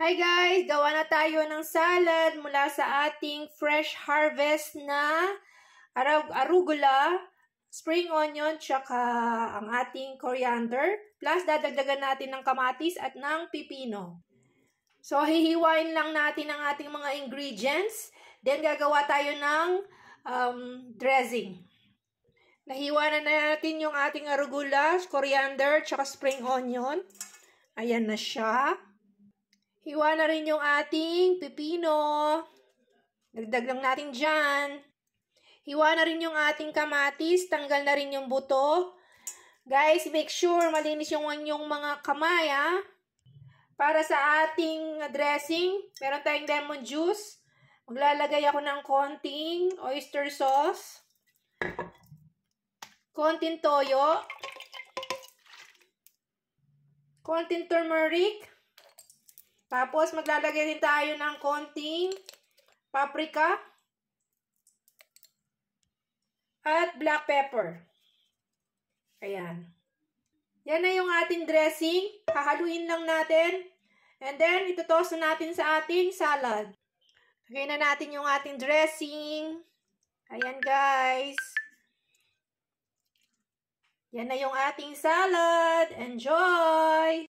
Hi guys! Gawa na tayo ng salad mula sa ating fresh harvest na arugula, spring onion, tsaka ang ating coriander. Plus, dadagdagan natin ng kamatis at ng pipino. So, hihiwain lang natin ang ating mga ingredients. Then, gagawa tayo ng dressing. Nahiwa na natin yung ating arugula, coriander, tsaka spring onion. Ayan na siya. Hiwa na rin yung ating pipino. Dagdag lang natin dyan. Hiwa na rin yung ating kamatis. Tanggal na rin yung buto. Guys, make sure malinis yung inyong mga kamay, ha? Para sa ating dressing, meron tayong lemon juice. Maglalagay ako ng konting oyster sauce. Konting toyo. Konting turmeric. Tapos, maglalagay din tayo ng konting paprika at black pepper. Ayan. Yan na yung ating dressing. Hahaluin lang natin. And then, itutos na natin sa ating salad. Lagay na natin yung ating dressing. Ayan, guys. Yan na yung ating salad. Enjoy!